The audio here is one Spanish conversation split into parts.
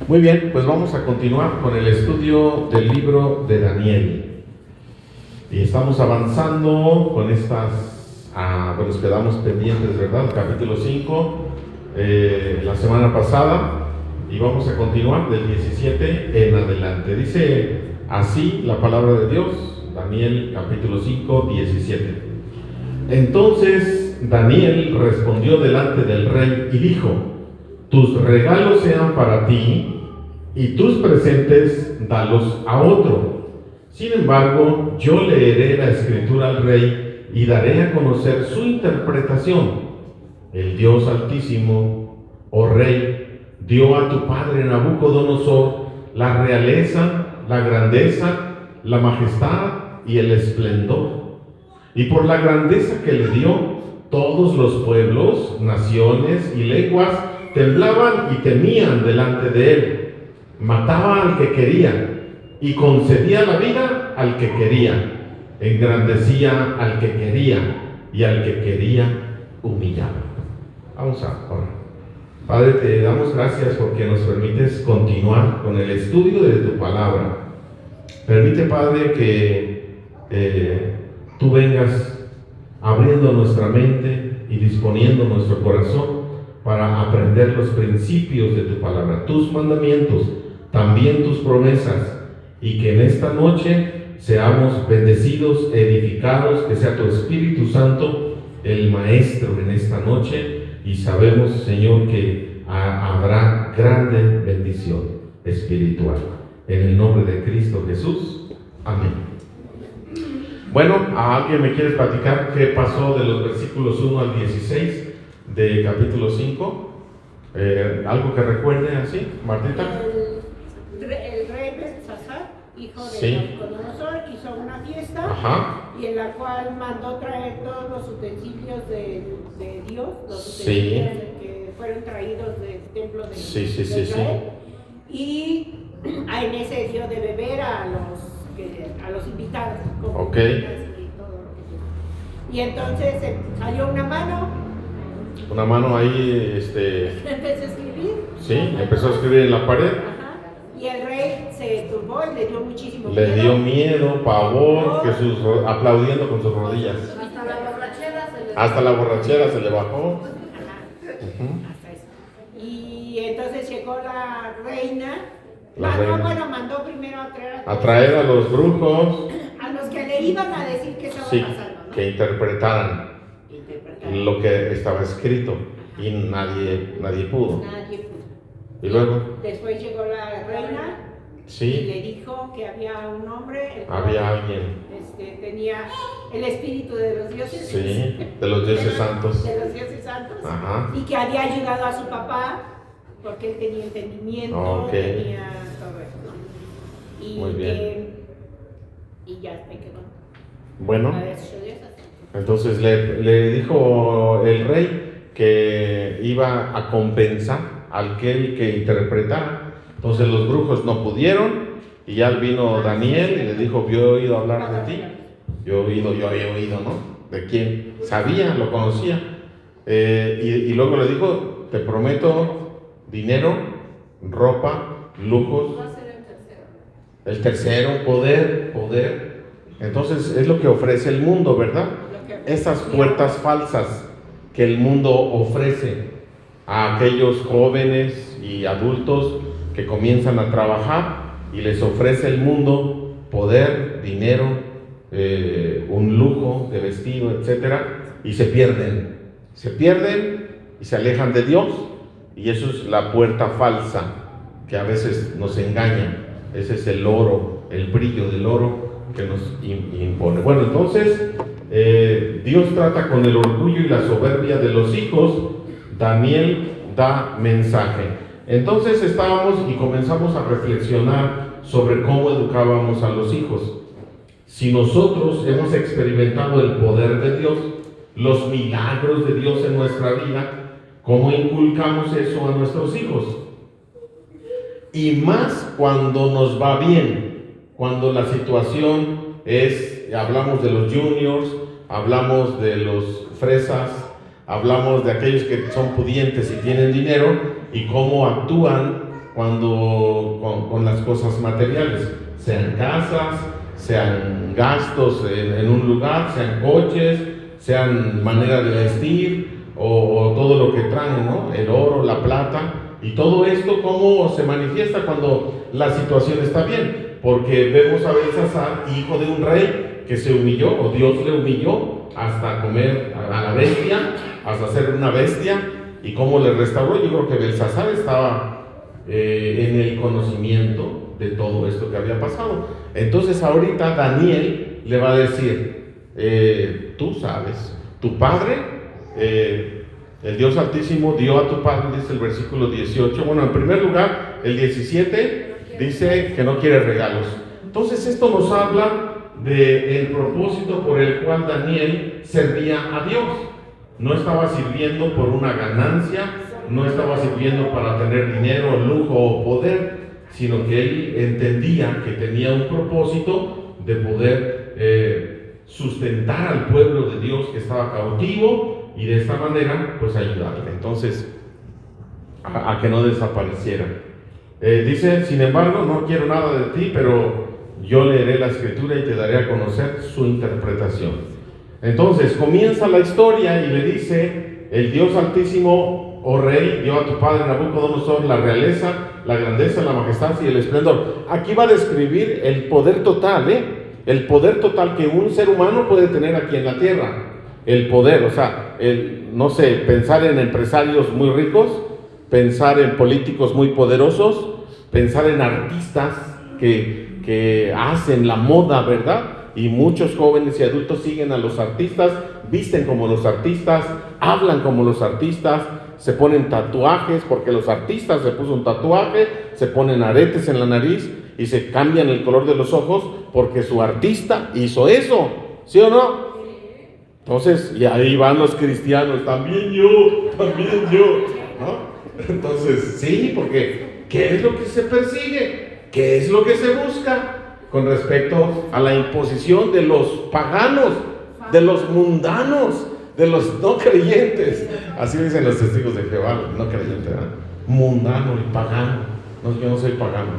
Muy bien, pues vamos a continuar con el estudio del libro de Daniel. Y estamos avanzando con estas, nos quedamos pendientes, ¿verdad? Capítulo 5, la semana pasada, y vamos a continuar del 17 en adelante. Dice así la palabra de Dios, Daniel capítulo 5, 17. Entonces Daniel respondió delante del rey y dijo: tus regalos sean para ti, y tus presentes dalos a otro. Sin embargo, yo leeré la escritura al rey y daré a conocer su interpretación. El Dios Altísimo, oh rey, dio a tu padre Nabucodonosor la realeza, la grandeza, la majestad y el esplendor. Y por la grandeza que le dio, todos los pueblos, naciones y lenguas temblaban y temían delante de él. Mataba al que quería y concedía la vida al que quería. Engrandecía al que quería y al que quería humillaba. Vamos a orar. Padre, te damos gracias porque nos permites continuar con el estudio de tu palabra. Permite, Padre, que tú vengas abriendo nuestra mente y disponiendo nuestro corazón para aprender los principios de tu palabra, tus mandamientos, también tus promesas, y que en esta noche seamos bendecidos, edificados, que sea tu Espíritu Santo el maestro en esta noche, y sabemos, Señor, que habrá grande bendición espiritual. En el nombre de Cristo Jesús. Amén. Bueno, ¿a alguien me quiere platicar qué pasó de los versículos 1 al 16 de capítulo 5? ¿Algo que recuerde así, Martita? El rey Belsasar, hijo de Sí. Nabucodonosor, hizo una fiesta. Ajá. Y en la cual mandó traer todos los utensilios de Dios, los Sí. utensilios que fueron traídos del templo de Sí. Y en ese dio de beber a los invitados, como Ok. y todo lo que. Y entonces salió una mano ahí, empezó a escribir. sí, empezó a escribir en la pared. Ajá. Y el rey se turbó y le dio muchísimo Le miedo. dio miedo, pavor, aplaudiendo con sus rodillas. Hasta la borrachera se le bajó. Ajá. Uh-huh. Hasta eso. Y entonces llegó la reina. Mandó primero A traer a los brujos. a los que le iban a decir qué estaba Sí, pasando, ¿no? que interpretaran lo que estaba escrito, y nadie pudo. Nadie pudo. Y luego, Después llegó la reina y sí, le dijo que había un hombre, el cual, había alguien, tenía el espíritu de los dioses. sí, de los dioses santos. De los dioses santos. Ajá. Y que había ayudado a su papá porque él tenía entendimiento, Ok. tenía todo eso, ¿no? Y Muy bien. Y ya me quedó. Bueno, A ver, yo de esas. entonces le dijo el rey que iba a compensar al que interpretara. Entonces los brujos no pudieron, y ya vino Daniel y le dijo: yo he oído hablar de ti. Yo he oído, ¿no? ¿De quién? Sabía, lo conocía. Y luego le dijo: te prometo dinero, ropa, lujos. Va a ser el tercero. El tercero, poder. Entonces es lo que ofrece el mundo, ¿verdad? Esas puertas falsas que el mundo ofrece a aquellos jóvenes y adultos que comienzan a trabajar, y les ofrece el mundo poder, dinero, un lujo de vestido, etcétera, y se pierden y se alejan de Dios. Y eso es la puerta falsa que a veces nos engaña. Ese es el oro, el brillo del oro que nos impone. Bueno, entonces Dios trata con el orgullo y la soberbia de los hijos. Daniel da mensaje. Entonces estábamos y comenzamos a reflexionar sobre cómo educábamos a los hijos. Si nosotros hemos experimentado el poder de Dios, los milagros de Dios en nuestra vida, ¿cómo inculcamos eso a nuestros hijos? Y más cuando nos va bien, cuando la situación hablamos de los juniors, hablamos de los fresas, hablamos de aquellos que son pudientes y tienen dinero, y cómo actúan con las cosas materiales, sean casas, sean gastos en un lugar, sean coches, sean manera de vestir o todo lo que traen, ¿no? El oro, la plata y todo esto, cómo se manifiesta cuando la situación está bien, porque vemos a Belsasar, hijo de un rey, que se humilló, o Dios le humilló hasta comer a la bestia, hasta ser una bestia, y cómo le restauró. Yo creo que Belsasar estaba en el conocimiento de todo esto que había pasado. Entonces ahorita Daniel le va a decir, tú sabes, tu padre, el Dios Altísimo dio a tu padre, dice el versículo 18, bueno, en primer lugar, el 17 dice que no quiere regalos. Entonces esto nos habla del propósito por el cual Daniel servía a Dios. No estaba sirviendo por una ganancia, no estaba sirviendo para tener dinero, lujo o poder, sino que él entendía que tenía un propósito de poder sustentar al pueblo de Dios que estaba cautivo y de esta manera pues ayudarle entonces a que no desapareciera. Dice, sin embargo, no quiero nada de ti, pero yo leeré la escritura y te daré a conocer su interpretación. Entonces comienza la historia y le dice, el Dios Altísimo, oh rey, dio a tu padre Nabucodonosor la realeza, la grandeza, la majestad y el esplendor. Aquí va a describir el poder total, el poder total que un ser humano puede tener aquí en la tierra. El poder, o sea, no sé, pensar en empresarios muy ricos, pensar en políticos muy poderosos, pensar en artistas que hacen la moda, ¿verdad? Y muchos jóvenes y adultos siguen a los artistas, visten como los artistas, hablan como los artistas, se ponen tatuajes porque los artistas se puso un tatuaje, se ponen aretes en la nariz y se cambian el color de los ojos porque su artista hizo eso, ¿sí o no? Entonces, y ahí van los cristianos, también yo, ¿no? Entonces, sí, porque ¿qué es lo que se persigue? ¿Qué es lo que se busca? Con respecto a la imposición de los paganos, de los mundanos, de los no creyentes. Así dicen los testigos de Jehová, no creyentes, ¿verdad? Mundano y pagano. No, yo no soy pagano.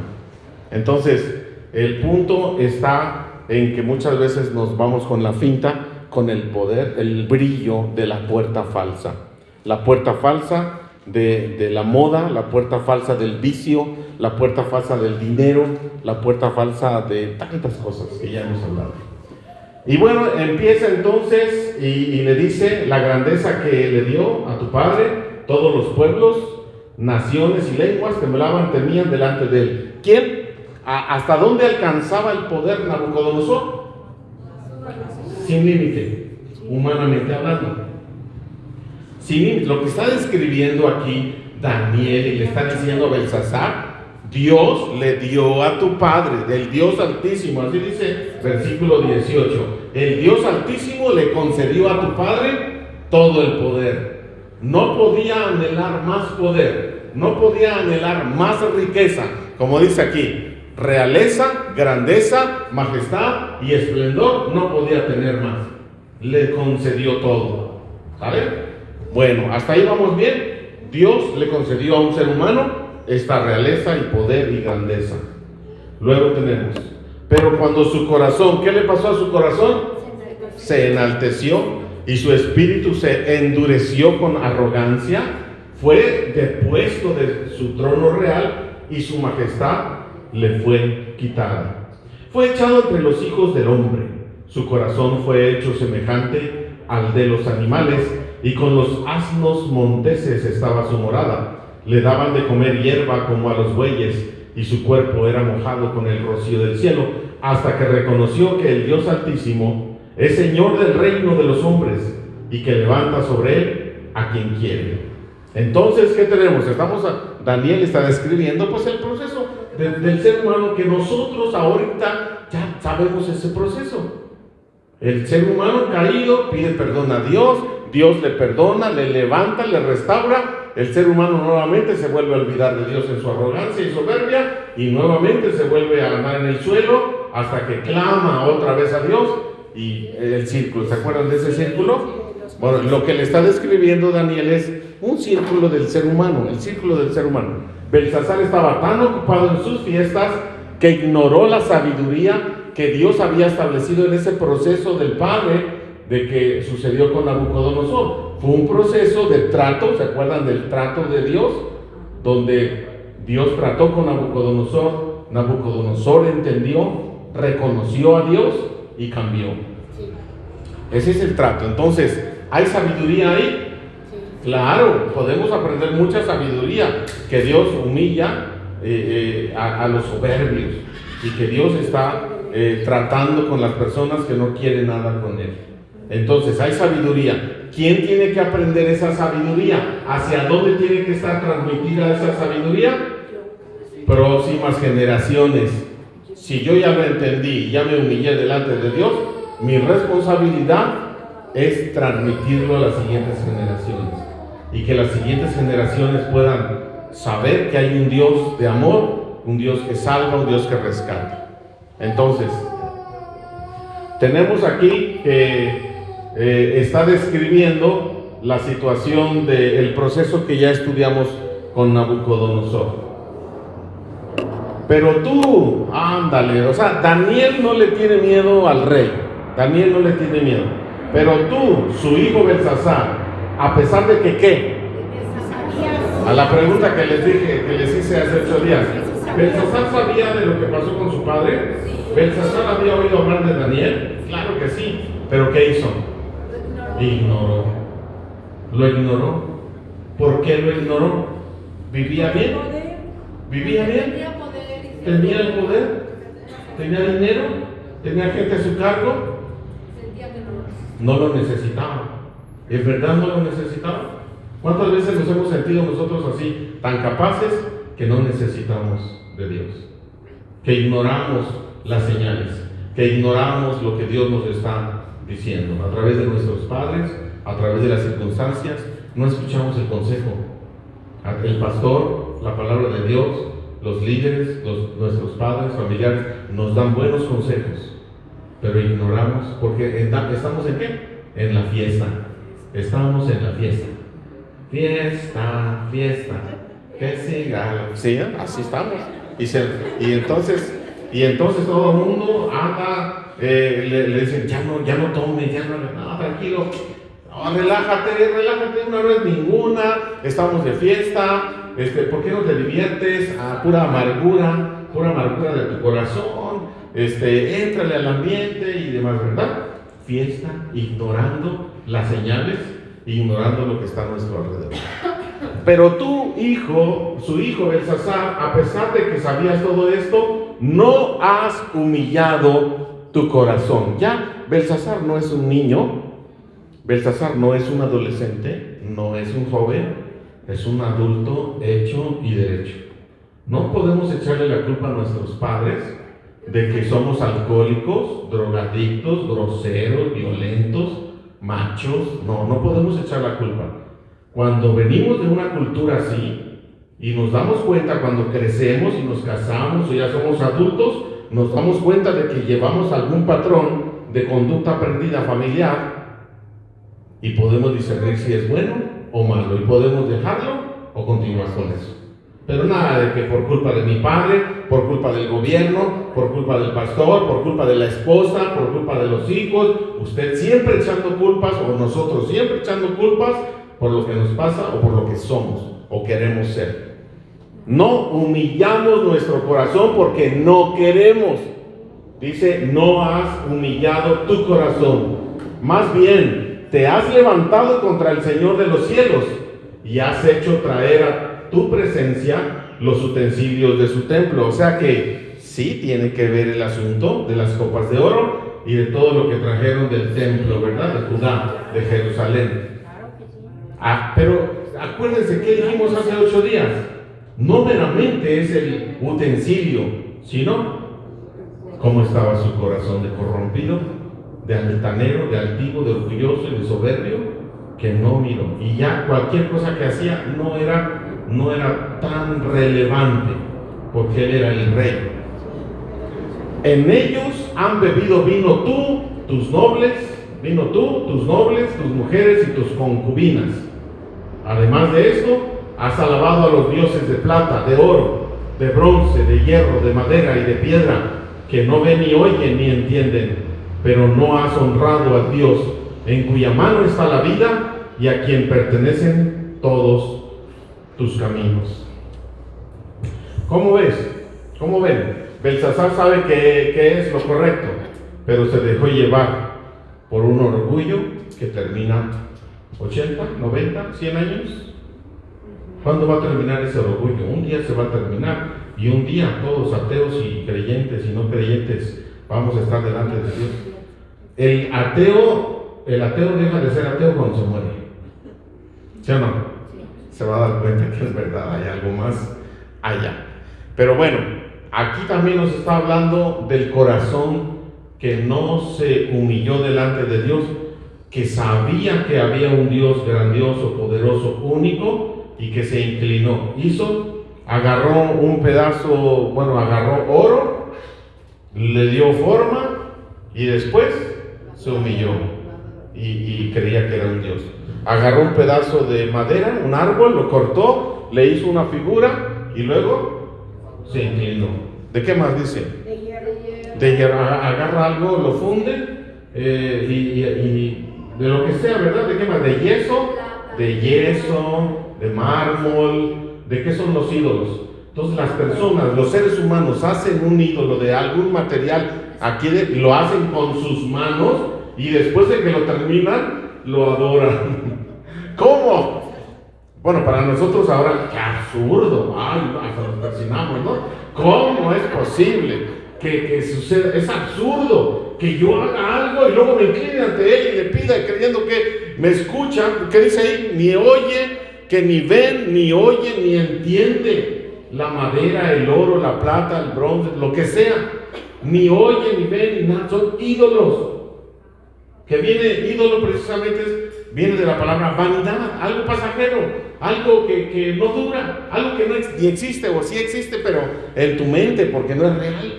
Entonces, el punto está en que muchas veces nos vamos con la finta, con el poder, el brillo de la puerta falsa. La puerta falsa de la moda, la puerta falsa del vicio, la puerta falsa del dinero, la puerta falsa de tantas cosas que ya hemos hablado. Y bueno, empieza entonces y le dice la grandeza que le dio a tu padre, todos los pueblos, naciones y lenguas temblaban, temían delante de él. ¿Quién? ¿Hasta dónde alcanzaba el poder Nabucodonosor? Sin límite, humanamente hablando. Sin límite. Lo que está describiendo aquí Daniel y le está diciendo a Belsasar, Dios le dio a tu padre, del Dios Altísimo, así dice versículo 18, el Dios Altísimo le concedió a tu padre todo el poder. No podía anhelar más poder, no podía anhelar más riqueza, como dice aquí, realeza, grandeza, majestad y esplendor, no podía tener más. Le concedió todo, ¿sabe? Bueno, hasta ahí vamos bien. Dios le concedió a un ser humano esta realeza y poder y grandeza. Luego tenemos, pero cuando su corazón, ¿qué le pasó a su corazón? Se enalteció y su espíritu se endureció con arrogancia, fue depuesto de su trono real y su majestad le fue quitada. Fue echado entre los hijos del hombre, su corazón fue hecho semejante al de los animales y con los asnos monteses estaba su morada. Le daban de comer hierba como a los bueyes, y su cuerpo era mojado con el rocío del cielo, hasta que reconoció que el Dios Altísimo es Señor del reino de los hombres, y que levanta sobre él a quien quiere. Entonces, ¿qué tenemos? Daniel está describiendo pues el proceso del ser humano, que nosotros ahorita ya sabemos ese proceso. El ser humano caído pide perdón a Dios, Dios le perdona, le levanta, le restaura. El ser humano nuevamente se vuelve a olvidar de Dios en su arrogancia y soberbia y nuevamente se vuelve a andar en el suelo hasta que clama otra vez a Dios y el círculo. ¿Se acuerdan de ese círculo? Bueno, lo que le está describiendo Daniel es un círculo del ser humano, el círculo del ser humano. Belsasar estaba tan ocupado en sus fiestas que ignoró la sabiduría que Dios había establecido en ese proceso del Padre de que sucedió con Nabucodonosor. Fue un proceso de trato, ¿se acuerdan del trato de Dios? Donde Dios trató con Nabucodonosor, Nabucodonosor entendió, reconoció a Dios y cambió. Ese es el trato. Entonces, ¿hay sabiduría ahí? Claro, podemos aprender mucha sabiduría, que Dios humilla a los soberbios y que Dios está tratando con las personas que no quieren nada con Él. Entonces, hay sabiduría. ¿Quién tiene que aprender esa sabiduría? ¿Hacia dónde tiene que estar transmitida esa sabiduría? Próximas generaciones. Si yo ya lo entendí, ya me humillé delante de Dios, mi responsabilidad es transmitirlo a las siguientes generaciones. Y que las siguientes generaciones puedan saber que hay un Dios de amor, un Dios que salva, un Dios que rescata. Entonces, tenemos aquí que está describiendo la situación del proceso que ya estudiamos con Nabucodonosor. Pero tú, ándale, o sea, Daniel no le tiene miedo al rey, Daniel no le tiene miedo, pero tú, su hijo Belsasar, a pesar de que ¿qué? A la pregunta que les dije, que les hice hace 8 días, ¿Belsasar sabía de lo que pasó con su padre? ¿Belsasar había oído hablar de Daniel? Claro que sí, pero ¿qué hizo? Ignoró. Lo ignoró. ¿Por qué lo ignoró? ¿Vivía bien? ¿Vivía bien? ¿Tenía el poder? ¿Tenía dinero? ¿Tenía gente a su cargo? No lo necesitaba. ¿Es verdad no lo necesitaba? ¿Cuántas veces nos hemos sentido nosotros así, tan capaces que no necesitamos de Dios? Que ignoramos las señales, que ignoramos lo que Dios nos está diciendo a través de nuestros padres, a través de las circunstancias. No escuchamos el consejo. El pastor, la palabra de Dios, los líderes, nuestros padres, familiares nos dan buenos consejos, pero ignoramos porque estamos en ¿qué? En la fiesta. Estamos en la fiesta. Fiesta, fiesta, que siga. Sí, así estamos. Y entonces todo el mundo anda, le dicen, ya no tome, no, tranquilo, no, relájate una vez ninguna, estamos de fiesta, ¿por qué no te diviertes? Pura amargura de tu corazón, éntrale al ambiente y demás, ¿verdad? Fiesta, ignorando las señales, ignorando lo que está a nuestro alrededor. Pero tu hijo, su hijo Belsasar, a pesar de que sabías todo esto, no has humillado tu corazón. Ya, Belsasar no es un niño, Belsasar no es un adolescente, no es un joven, es un adulto hecho y derecho. No podemos echarle la culpa a nuestros padres de que somos alcohólicos, drogadictos, groseros, violentos, machos. No podemos echar la culpa. Cuando venimos de una cultura así y nos damos cuenta cuando crecemos y nos casamos o ya somos adultos, nos damos cuenta de que llevamos algún patrón de conducta aprendida familiar y podemos discernir si es bueno o malo y podemos dejarlo o continuar con eso. Pero nada de que por culpa de mi padre, por culpa del gobierno, por culpa del pastor, por culpa de la esposa, por culpa de los hijos, usted siempre echando culpas o nosotros siempre echando culpas por lo que nos pasa o por lo que somos o queremos ser. No humillamos nuestro corazón porque no queremos. Dice, no has humillado tu corazón. Más bien, te has levantado contra el Señor de los cielos y has hecho traer a tu presencia los utensilios de su templo. O sea que sí tiene que ver el asunto de las copas de oro y de todo lo que trajeron del templo, ¿verdad? De Judá, de Jerusalén. Pero acuérdense que dijimos hace 8 días, no meramente es el utensilio, sino cómo estaba su corazón de corrompido, de altanero, de altivo, de orgulloso y de soberbio, que no miró. Y ya cualquier cosa que hacía no era tan relevante, porque él era el rey. En ellos han bebido vino tú, tus nobles, tus mujeres y tus concubinas. Además de esto, has alabado a los dioses de plata, de oro, de bronce, de hierro, de madera y de piedra, que no ven ni oyen ni entienden, pero no has honrado a Dios, en cuya mano está la vida y a quien pertenecen todos tus caminos. ¿Cómo ves? ¿Cómo ven? Belsasar sabe que es lo correcto, pero se dejó llevar por un orgullo que termina 80, 90, 100 años. ¿Cuándo va a terminar ese orgullo? Un día se va a terminar, y un día todos, ateos y creyentes y no creyentes, vamos a estar delante de Dios. El ateo deja de ser ateo cuando se muere. ¿Sí o no? Se va a dar cuenta que es verdad, hay algo más allá. Pero bueno, aquí también nos está hablando del corazón que no se humilló delante de Dios, que sabía que había un Dios grandioso, poderoso, único, y que se inclinó. Agarró un pedazo, agarró oro, le dio forma y después se humilló y creía que era un Dios. Agarró un pedazo de madera, un árbol, lo cortó, le hizo una figura y luego se inclinó. ¿De qué más dice? De hierro. Agarra algo, lo funde y de lo que sea, ¿verdad? ¿De qué más? De yeso, de mármol. ¿De qué son los ídolos? Entonces las personas, los seres humanos, hacen un ídolo de algún material, lo hacen con sus manos y después de que lo terminan, lo adoran. ¿Cómo? Bueno, para nosotros ahora, qué absurdo. Ay, hasta nos persinamos, ¿no? ¿Cómo es posible que suceda? Es absurdo que yo haga algo y luego me incline ante él y le pida creyendo que me escucha. ¿Qué dice ahí? Ni oye, que ni ven, ni oye, ni entiende. La madera, el oro, la plata, el bronce, lo que sea, ni oye, ni ven, ni nada, son ídolos. Que ídolo precisamente viene de la palabra vanidad, algo pasajero, algo que no dura, algo que no ni existe, o sí existe, pero en tu mente, porque no es real.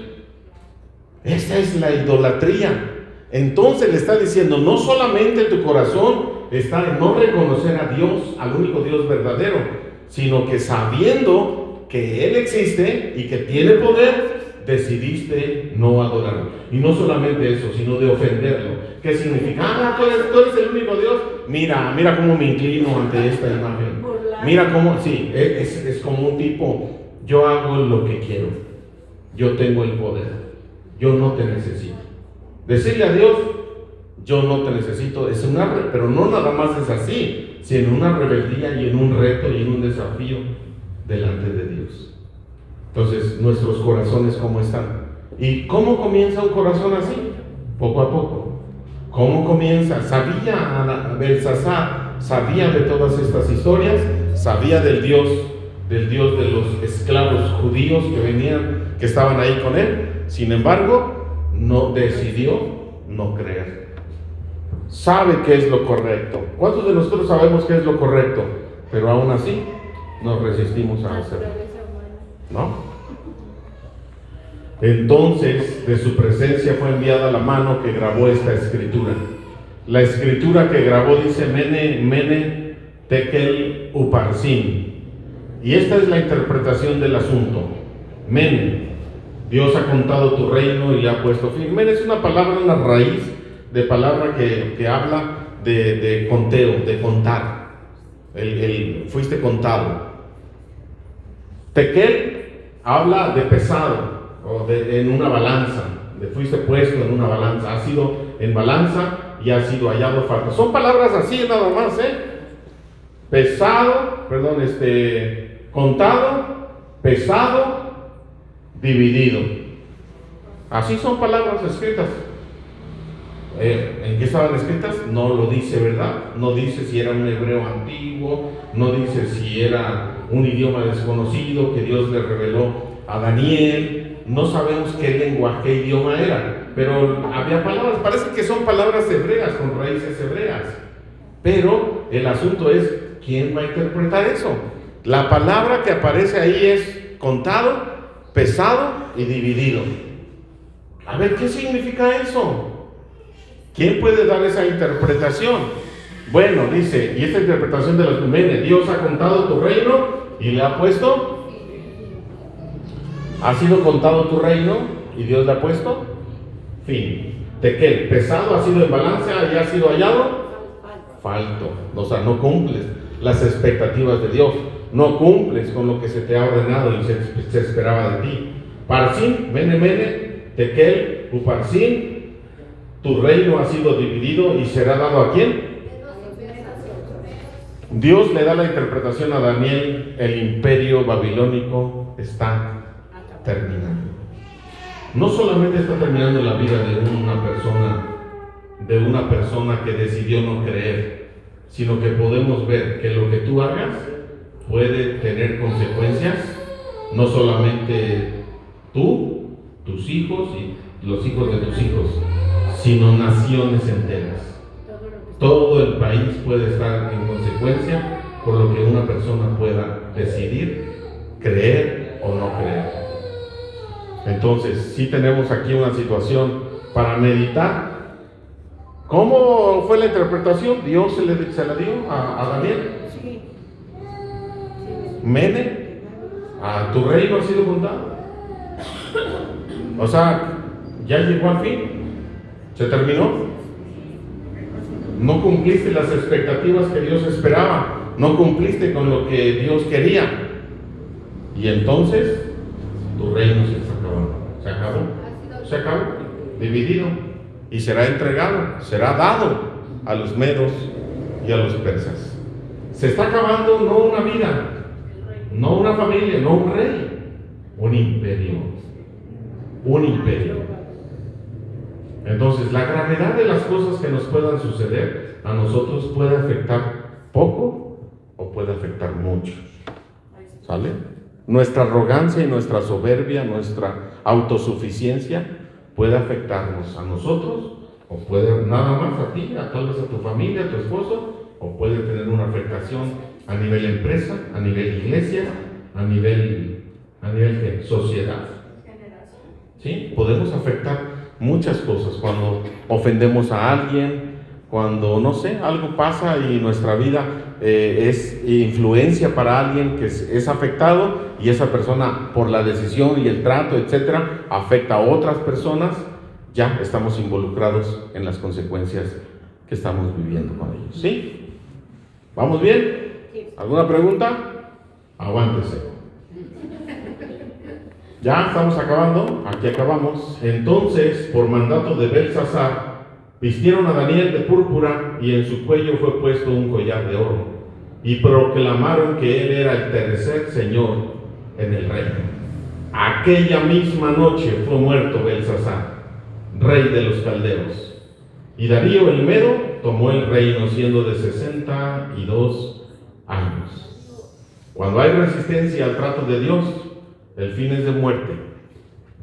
Esa es la idolatría. Entonces le está diciendo, no solamente tu corazón está en no reconocer a Dios, al único Dios verdadero, sino que sabiendo que Él existe y que tiene poder, decidiste no adorarlo. Y no solamente eso, sino de ofenderlo. ¿Qué significa? Tú eres el único Dios. Mira cómo me inclino ante esta imagen. Mira cómo, sí, es como un tipo, yo hago lo que quiero, yo tengo el poder, yo no te necesito. Decirle a Dios, yo no te necesito, pero no nada más es así, sino una rebeldía y en un reto y en un desafío delante de Dios. Entonces, nuestros corazones, ¿cómo están? ¿Y cómo comienza un corazón así? Poco a poco. ¿Cómo comienza? Belsasar sabía de todas estas historias, sabía del Dios de los esclavos judíos que estaban ahí con él. Sin embargo, no decidió no creer. Sabe qué es lo correcto. ¿Cuántos de nosotros sabemos qué es lo correcto? Pero aún así nos resistimos a hacerlo, ¿no? Entonces de su presencia fue enviada la mano que grabó esta escritura. La escritura que grabó dice Mene Tekel Uparsin. Y esta es la interpretación del asunto. Mene, Dios ha contado tu reino y le ha puesto fin. Mene es una palabra, una raíz de palabra que habla de conteo, de contar. Fuiste contado. Tekel habla de pesado, o en una balanza. Fuiste puesto en una balanza, has sido en balanza y has sido hallado falta. Son palabras así nada más, contado, pesado, dividido. Así son palabras escritas. ¿En qué estaban escritas? No lo dice, ¿verdad? No dice si era un hebreo antiguo, no dice si era un idioma desconocido que Dios le reveló a Daniel. No sabemos qué lenguaje, qué idioma era, pero había palabras, parece que son palabras hebreas, con raíces hebreas. Pero el asunto es, ¿quién va a interpretar eso? La palabra que aparece ahí es contado, pesado y dividido. A ver, ¿qué significa eso? ¿Quién puede dar esa interpretación? Bueno, dice, y esta interpretación de los Jiménez, Dios ha contado tu reino y le ha puesto, ha sido contado tu reino y Dios le ha puesto fin. Tekel, pesado, ha sido en balanza y ha sido hallado falto. O sea, no cumples las expectativas de Dios, no cumples con lo que se te ha ordenado y se esperaba de ti. Parsin, mene, tekel, uparsin, tu reino ha sido dividido y será dado ¿a quién? Dios le da la interpretación a Daniel, el imperio babilónico está terminando. No solamente está terminando la vida de una persona que decidió no creer, sino que podemos ver que lo que tú hagas puede tener consecuencias, no solamente tú, tus hijos y los hijos de tus hijos, sino naciones enteras. Todo el país puede estar en consecuencia por lo que una persona pueda decidir, creer o no creer. Entonces, sí tenemos aquí una situación para meditar. ¿Cómo fue la interpretación? Dios se la dio a Daniel. Mene, a tu reino ha sido contado. O sea, ya llegó al fin. Se terminó. No cumpliste las expectativas que Dios esperaba, no cumpliste con lo que Dios quería, y entonces tu reino se está acabando. Se acabó, dividido, y será entregado, será dado a los medos y a los persas. Se está acabando no una vida, no una familia, no un rey, un imperio. Entonces, la gravedad de las cosas que nos puedan suceder a nosotros puede afectar poco o puede afectar mucho. ¿Sale? Nuestra arrogancia y nuestra soberbia, nuestra autosuficiencia puede afectarnos a nosotros, o puede nada más a ti, tal vez a tu familia, a tu esposo, o puede tener una afectación a nivel empresa, a nivel iglesia, a nivel ¿qué? Sociedad. ¿Sí? Podemos afectar muchas cosas cuando ofendemos a alguien, cuando, no sé, algo pasa y nuestra vida es influencia para alguien que es afectado, y esa persona, por la decisión y el trato, etcétera, afecta a otras personas. Ya estamos involucrados en las consecuencias que estamos viviendo con ellos. ¿Sí? ¿Vamos bien? ¿Alguna pregunta? Aguántese. Ya estamos acabando, aquí acabamos. Entonces, por mandato de Belsasar, vistieron a Daniel de púrpura y en su cuello fue puesto un collar de oro, y proclamaron que él era el tercer señor en el reino. Aquella misma noche fue muerto Belsasar, rey de los caldeos, y Darío el Medo tomó el reino siendo de 62 años. Cuando hay resistencia al trato de Dios, el fin es de muerte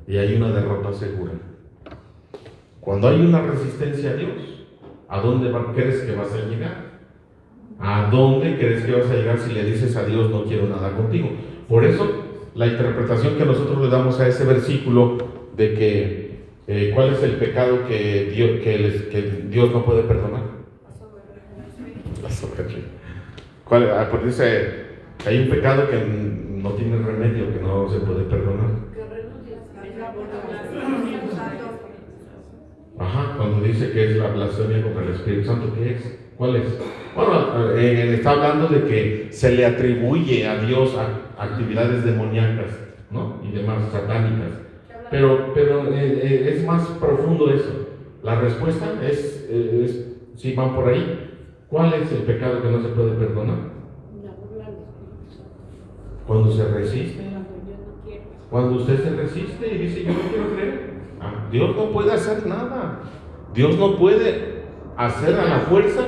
y hay una derrota segura. Cuando hay una resistencia a Dios, ¿a dónde crees que vas a llegar? ¿A dónde crees que vas a llegar si le dices a Dios no quiero nada contigo? Por eso la interpretación que nosotros le damos a ese versículo de que ¿cuál es el pecado que Dios no puede perdonar? La soberbia. Pues dice, hay un pecado que no tiene remedio, que no se puede perdonar. Ajá, cuando dice que es la blasfemia contra el Espíritu Santo, ¿qué es? ¿Cuál es? Bueno, está hablando de que se le atribuye a Dios actividades demoníacas, ¿no? Y demás, satánicas. Pero es más profundo eso. La respuesta es si van por ahí, ¿cuál es el pecado que no se puede perdonar? Cuando se resiste, cuando usted se resiste y dice yo no quiero creer, Dios no puede hacer nada. Dios no puede hacer a la fuerza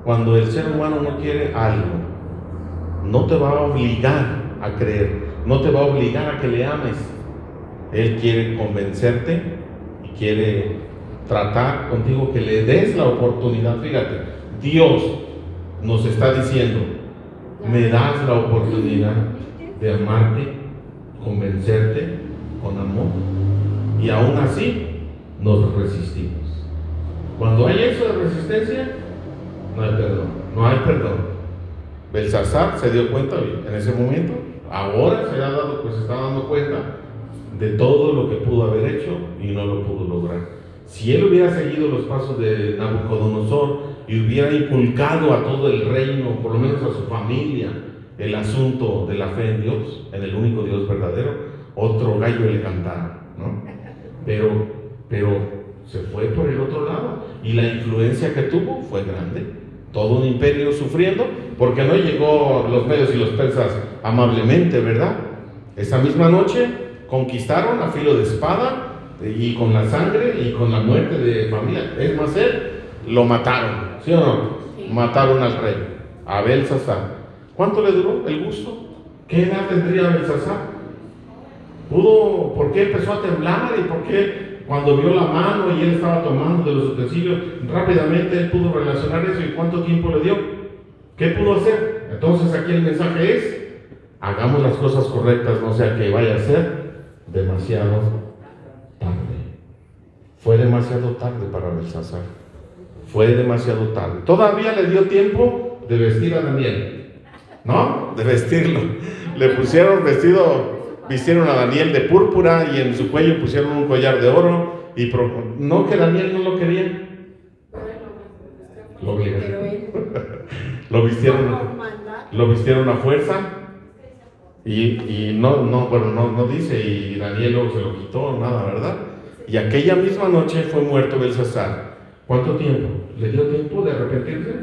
cuando el ser humano no quiere algo. No te va a obligar a creer, no te va a obligar a que le ames. Él quiere convencerte y quiere tratar contigo, que le des la oportunidad. Fíjate, Dios nos está diciendo, me das la oportunidad de amarte, convencerte con amor, y aún así nos resistimos. Cuando hay eso de resistencia, no hay perdón, no hay perdón. Belsasar se dio cuenta en ese momento, ahora se está dando cuenta de todo lo que pudo haber hecho y no lo pudo lograr. Si él hubiera seguido los pasos de Nabucodonosor y hubiera inculcado a todo el reino, por lo menos a su familia, el asunto de la fe en Dios, en el único Dios verdadero, otro gallo le cantara, ¿no? Pero se fue por el otro lado y la influencia que tuvo fue grande. Todo un imperio sufriendo porque no llegó los medios y los persas amablemente, ¿verdad? Esa misma noche conquistaron a filo de espada y con la sangre y con la muerte de familia. Es más, él lo mataron, ¿sí o no? Sí. Mataron al rey, a Belsasar. ¿Cuánto le duró el gusto? ¿Qué edad tendría Belsasar? ¿Por qué empezó a temblar y por qué cuando vio la mano y él estaba tomando de los utensilios, rápidamente él pudo relacionar eso y cuánto tiempo le dio? ¿Qué pudo hacer? Entonces aquí el mensaje es, hagamos las cosas correctas, no sea que vaya a ser demasiado tarde. Fue demasiado tarde para Belsasar. Fue demasiado tarde. Todavía le dio tiempo de vestir a Daniel, ¿no? De vestirlo. Le pusieron vistieron a Daniel de púrpura y en su cuello pusieron un collar de oro. Y no que Daniel no lo quería. Lo obligaron. Lo vistieron a fuerza. Y no dice, y Daniel luego se lo quitó, nada, ¿verdad? Y aquella misma noche fue muerto Belsasar. ¿Cuánto tiempo? ¿Le dio tiempo de arrepentirse?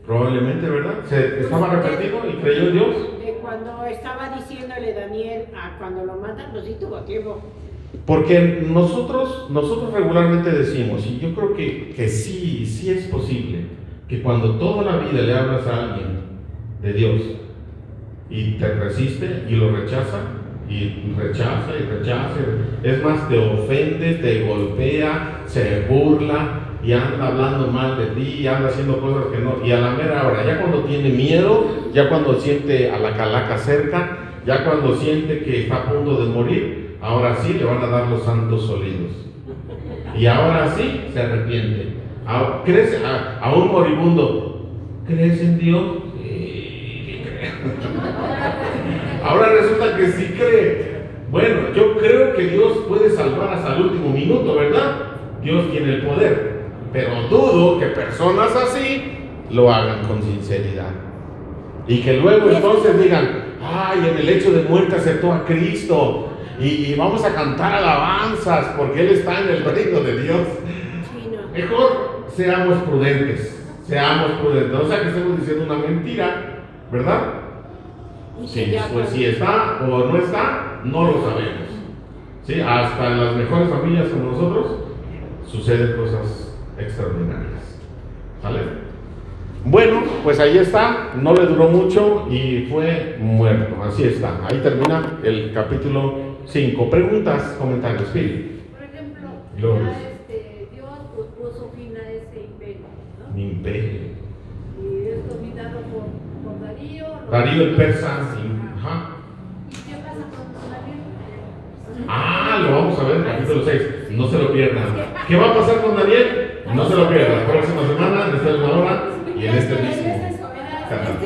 Probablemente, ¿verdad? Estaba arrepentido y creyó en Dios. Cuando estaba diciéndole Daniel a cuando lo matan, pues sí tuvo tiempo. Porque nosotros regularmente decimos, y yo creo que sí es posible, que cuando toda la vida le hablas a alguien de Dios y te resiste y lo rechaza, y rechaza, es más, te ofende, te golpea, se burla y anda hablando mal de ti, y anda haciendo cosas que no, y a la mera hora, ya cuando tiene miedo, ya cuando siente a la calaca cerca, ya cuando siente que está a punto de morir, ahora sí le van a dar los santos óleos. Y ahora sí se arrepiente. ¿Crees a un moribundo? ¿Crees en Dios? Sí. Ahora resulta que sí cree. Bueno, yo creo que Dios puede salvar hasta el último minuto, ¿verdad? Dios tiene el poder. Pero dudo que personas así lo hagan con sinceridad. Y que luego entonces digan, ay, en el hecho de muerte aceptó a Cristo. Y vamos a cantar alabanzas porque Él está en el reino de Dios. Mejor seamos prudentes. O sea que estemos diciendo una mentira, ¿verdad? Sí, pues si está o no está, no lo sabemos. ¿Sí? Hasta en las mejores familias como nosotros suceden cosas extraordinarias. ¿Sale? Bueno, pues ahí está, no le duró mucho y fue muerto. Así está, ahí termina el capítulo 5. Preguntas, comentarios, Phil. Por ejemplo, Dios puso fin a ese imperio, ¿no? Imperio. Y es dominado por Darío. Darío el persa, sí. Ajá. ¿Y qué pasa con Daniel? Lo vamos a ver en el capítulo 6. No se lo pierdan. ¿Qué va a pasar con Daniel? No se lo pierdan. La próxima semana, en esta misma hora y en este mismo canal.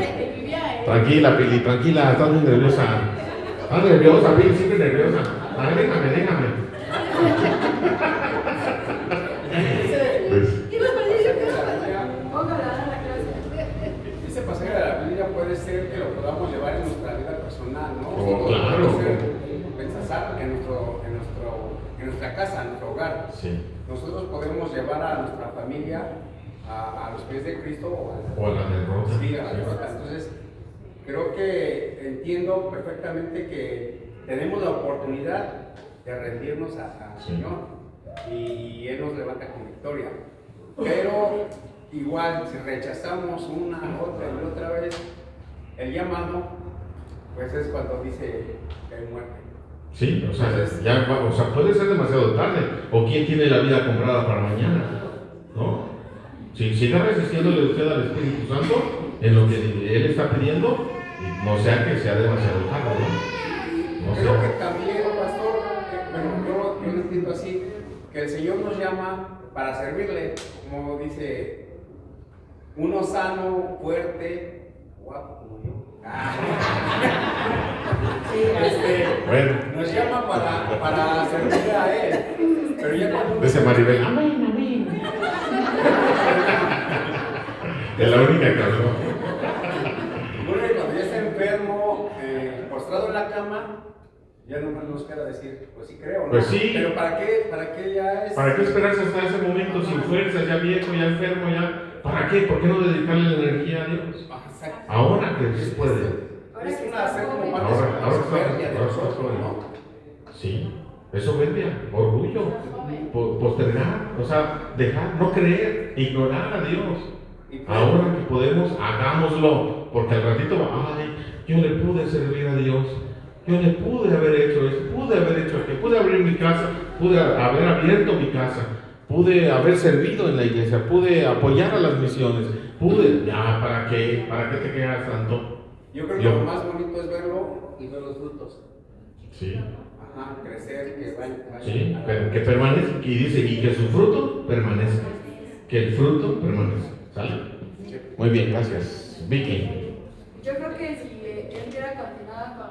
Tranquila, Pili, tranquila. Estás muy nerviosa. Estás nerviosa, Pili, siempre nerviosa. Ay, déjame. Ese pasaje de la Biblia puede ser que lo podamos llevar en nuestra vida personal, ¿no? Oh, claro. Pensar en nuestra casa, en nuestro hogar. Sí. Nosotros podemos llevar a nuestra familia a los pies de Cristo o a la derrota. Sí, a la derrota. Entonces, creo que entiendo perfectamente que tenemos la oportunidad de rendirnos al Señor y Él nos levanta con victoria. Pero igual, si rechazamos una, otra y otra vez el llamado, pues es cuando dice que hay muerte. Sí, o sea, puede ser demasiado tarde. ¿O quién tiene la vida comprada para mañana? ¿No? Si siga resistiéndole usted al Espíritu Santo en lo que Él está pidiendo, no sea que sea demasiado tarde, ¿no? Creo que también, pastor, yo lo entiendo así, que el Señor nos llama para servirle, como dice, uno sano, fuerte, guapo como yo. Bueno, Nos llama para servirle a él. Pero ya cuando dice Maribel, amén, amén. Es la única que habló. Porque cuando ya está enfermo, postrado en la cama, ya no nos queda decir, pues sí creo, ¿no? Pues sí. Pero ¿para qué ya es? ¿Para qué esperarse hasta ese momento sin fuerzas, ya viejo, ya enfermo, ya? ¿Para qué? ¿Por qué no dedicarle la energía a Dios? Exacto. Ahora que se puede. Es una hacer como parte Ahora de soberbia de ahora nosotros, está ¿no? Sí, es soberbia, orgullo, postergar, o sea, dejar, no creer, ignorar a Dios. Ahora que podemos, hagámoslo, porque al ratito va, ay, yo le pude servir a Dios, yo le pude haber hecho esto, pude haber hecho aquello, pude abrir mi casa, pude haber abierto mi casa, pude haber servido en la iglesia, pude apoyar a las misiones, pude, ya, ¿para qué? ¿Para qué te quedas tanto? Yo creo que lo más bonito es verlo y ver los frutos. Sí. Ajá, crecer, que vaya. Sí, pero que permanezca, y dice, y que su fruto permanezca, que el fruto permanezca, ¿sale? Muy bien, gracias. Vicky. Yo creo que si él hubiera continuado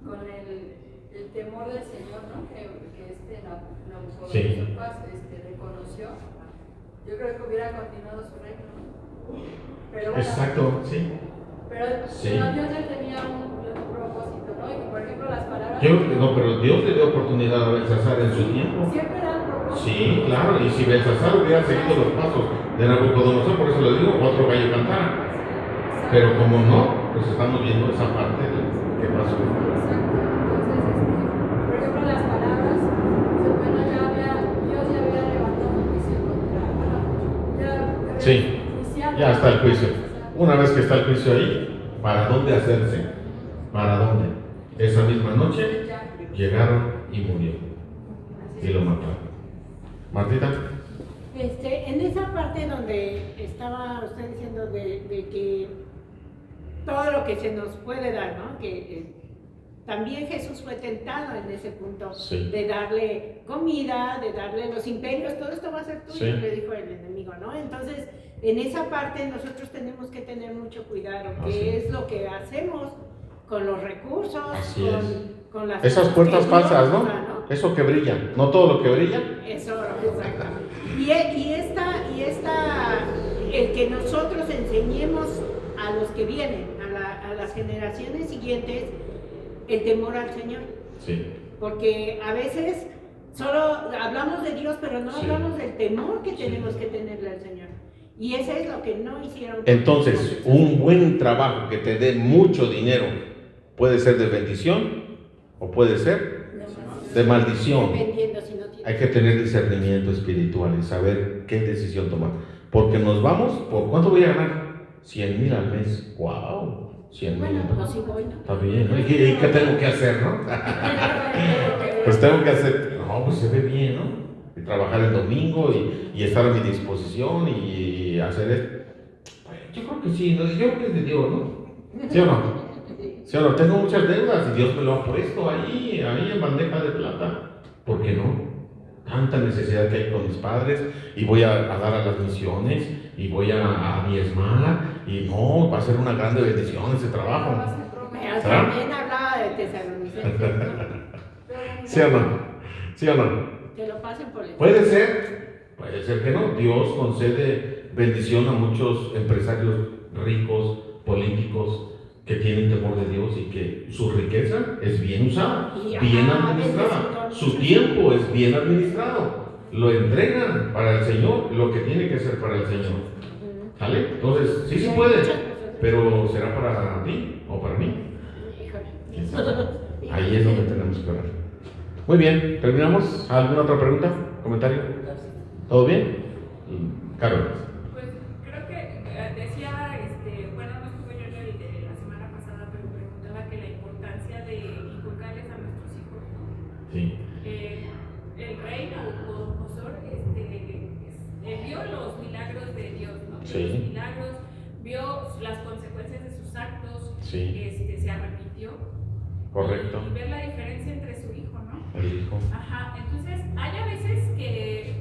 con el temor del Señor, ¿no? Que Nabucodonosor reconoció, yo creo que hubiera continuado su reino. Pero bueno, Exacto, sí. Pero Sí. Dios ya tenía un propósito, ¿no? Y por ejemplo las palabras... Pero Dios le dio oportunidad a Belsasar en su tiempo. Siempre dan propósito. Sí, claro, y si Belsasar hubiera seguido los pasos de Nabucodonosor, por eso le digo, otro gallo cantara. Pero como no, pues estamos viendo esa parte de qué pasó. Exacto. Entonces, por ejemplo, las palabras, Dios ya había levantado un juicio contra... ya había Sí, iniciado. ya está el juicio. Una vez que está el juicio ahí, ¿para dónde hacerse? ¿Para dónde? Esa misma noche llegaron y murió. Y lo mataron. Martita. En esa parte donde estaba usted diciendo de que todo lo que se nos puede dar, ¿no? Que también Jesús fue tentado en ese punto, Sí. de darle comida, de darle los imperios, todo esto va a ser tuyo, Sí. le dijo el enemigo, ¿no? Entonces, en esa parte nosotros tenemos que tener mucho cuidado, Así que es. es lo que hacemos con los recursos, Así con las Esas cosas puertas que falsas, Dios ¿no? da, ¿no? Eso que brilla. No todo lo que brilla. Eso, exactamente. El que nosotros enseñemos a los que vienen, a las generaciones siguientes, el temor al Señor. Sí. Porque a veces solo hablamos de Dios, pero no Sí. hablamos del temor que Sí. tenemos que tenerle al Señor. Y eso es lo que no hicieron. Entonces, un buen trabajo que te dé mucho dinero puede ser de bendición o puede ser de maldición. Dependiendo si no tiene. Hay que tener discernimiento espiritual y saber qué decisión tomar. Porque nos vamos, ¿por cuánto voy a ganar? 100,000 al mes. ¡Wow! 100,000. Bueno, pues sí voy, ¿no? Está bien, ¿no? ¿Y qué tengo que hacer, no? Pues tengo que hacer, no, pues se ve bien, ¿no? Y trabajar el domingo y estar a mi disposición y hacer esto. Pues, yo creo que sí, ¿no? Yo creo que es de Dios, ¿no? ¿Sí o no? ¿Sí o no? Tengo muchas deudas y Dios me lo ha puesto ahí en bandeja de plata. ¿Por qué no? Tanta necesidad que hay con mis padres y voy a dar a las misiones y voy a diezmar y no, va a ser una grande bendición ese trabajo. Pero también hablaba de Tesalonicenses, ¿no? ¿Sí o no? ¿Sí o no? Que lo pasen por el... Puede ser que no. Dios concede bendición a muchos empresarios ricos, políticos, que tienen temor de Dios y que su riqueza es bien usada, bien administrada. Su tiempo es bien administrado. Lo entregan para el Señor, lo que tiene que ser para el Señor. ¿Sale? Entonces, sí se puede, pero ¿será para ti o para mí? ¿Quién sabe? Ahí es donde tenemos que orar. Muy bien, ¿terminamos? ¿Alguna otra pregunta? ¿Comentario? ¿Todo bien? Carol. Pues creo que decía, bueno, no estuve yo en el de la semana pasada, pero preguntaba que la importancia de inculcarles a nuestros hijos, ¿no? Sí. El rey Nabucodonosor vio los milagros de Dios, ¿no? Sí. Los milagros, vio las consecuencias de sus actos, Sí. se arrepintió. Correcto. Y ver la diferencia entre su hijo, ¿no? El hijo. Ajá, entonces hay a veces que,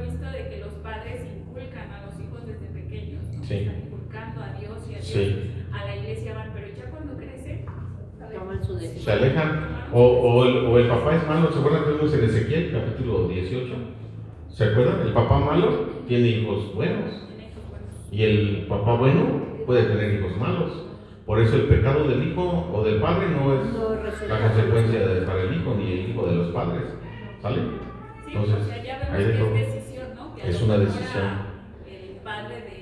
he visto de que los padres inculcan a los hijos desde pequeños, ¿no? Sí. Están inculcando a Dios y a Dios, Sí. a la iglesia van, pero ya cuando crecen, Toman su Se decisión. alejan. O el papá es malo. ¿Se acuerdan que vimos en Ezequiel, capítulo 18? ¿Se acuerdan? El papá malo tiene hijos buenos. tienen hijos buenos. Y el papá bueno puede tener hijos malos. Por eso el pecado del hijo o del padre no es No resulta. la consecuencia para el hijo ni el hijo de los padres. ¿Sale? Sí, Entonces, o sea, ya ahí vemos de todo. que es decisión, ¿no? Que a Es lo una mejor decisión. El padre de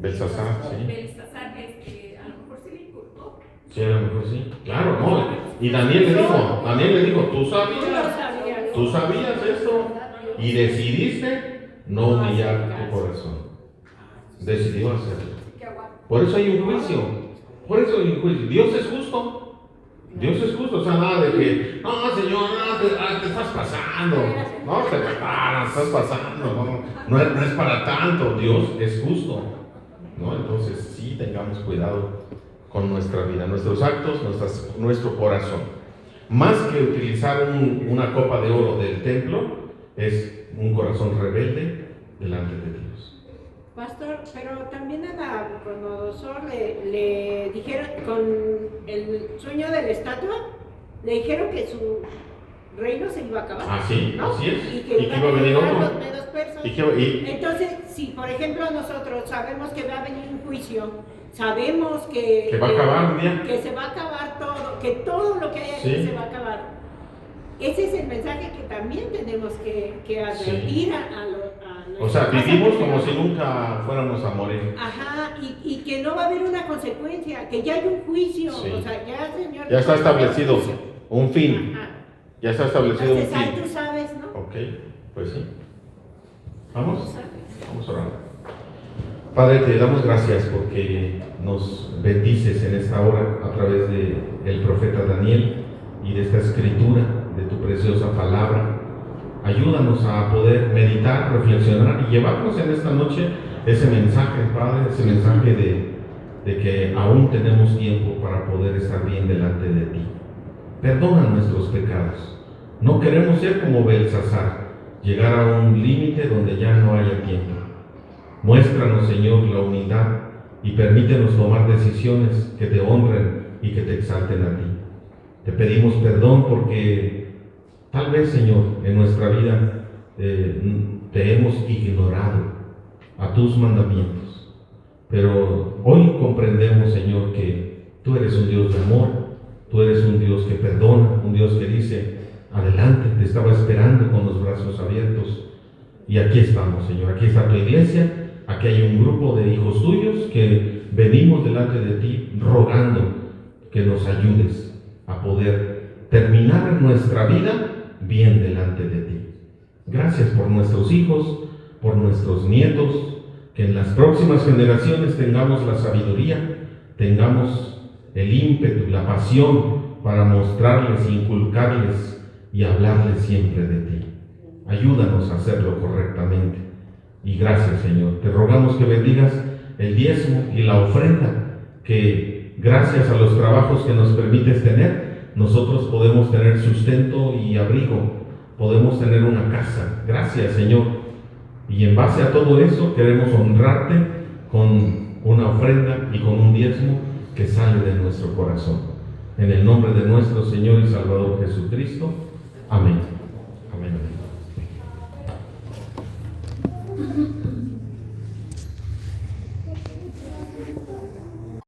Belsasar, sí. Belsasar, a lo mejor sí le inculcó. Sí, a lo mejor sí. Claro, no. Y Daniel le dijo, tú sabías esto y decidiste no humillar tu corazón. Decidió hacerlo. Que aguanta. Por eso hay un juicio. Por eso hay un juicio. Dios es justo. Dios es justo. O sea, nada de que, no, Señor, no, te estás pasando. No, estás pasando. No es para tanto. Dios es justo. ¿No? Entonces, sí, tengamos cuidado con nuestra vida, nuestros actos, nuestro corazón. Más que utilizar una copa de oro del templo, es un corazón rebelde delante de Dios. Pastor, pero también a Nabucodonosor le dijeron, con el sueño de la estatua, le dijeron que su reino se iba a acabar. Ah, sí, ¿no? así es. Y que Y que iba a venir llegar otro. los medos persas. Entonces, si por ejemplo nosotros sabemos que va a venir un juicio, sabemos que va a acabar un día. que se va a acabar todo, que todo lo que hay aquí Sí. se va a acabar. Ese es el mensaje que también tenemos que advertir O sea, nuestra vivimos casa, como ¿no? si nunca fuéramos a morir. Ajá, y que no va a haber una consecuencia, que ya hay un juicio, Sí. o sea, ya, Señor. Ya está establecido un fin. Ajá. Ya está establecido un Entonces, ahí tú fin. sabes, ¿no? Ok, pues sí. Vamos a orar. Padre, te damos gracias porque nos bendices en esta hora a través del profeta Daniel y de esta escritura, de tu preciosa palabra. Ayúdanos a poder meditar, reflexionar y llevarnos en esta noche ese mensaje, Padre, ese mensaje de que aún tenemos tiempo para poder estar bien delante de ti. Perdona nuestros pecados. No queremos ser como Belsasar, llegar a un límite donde ya no haya tiempo. Muéstranos, Señor, la unidad y permítenos tomar decisiones que te honren y que te exalten a ti. Te pedimos perdón porque tal vez, Señor, en nuestra vida te hemos ignorado a tus mandamientos. Pero hoy comprendemos, Señor, que tú eres un Dios de amor, tú eres un Dios que perdona, un Dios que dice, adelante, te estaba esperando con los brazos abiertos. Y aquí estamos, Señor, aquí está tu iglesia, aquí hay un grupo de hijos tuyos que venimos delante de ti rogando que nos ayudes a poder terminar nuestra vida bien delante de ti. Gracias por nuestros hijos, por nuestros nietos, que en las próximas generaciones tengamos la sabiduría, tengamos el ímpetu, la pasión para mostrarles, inculcarles y hablarles siempre de ti. Ayúdanos a hacerlo correctamente. Y gracias, Señor. Te rogamos que bendigas el diezmo y la ofrenda, que gracias a los trabajos que nos permites tener, nosotros podemos tener sustento y abrigo, podemos tener una casa. Gracias, Señor. Y en base a todo eso queremos honrarte con una ofrenda y con un diezmo que sale de nuestro corazón. En el nombre de nuestro Señor y Salvador Jesucristo. Amén. Amén.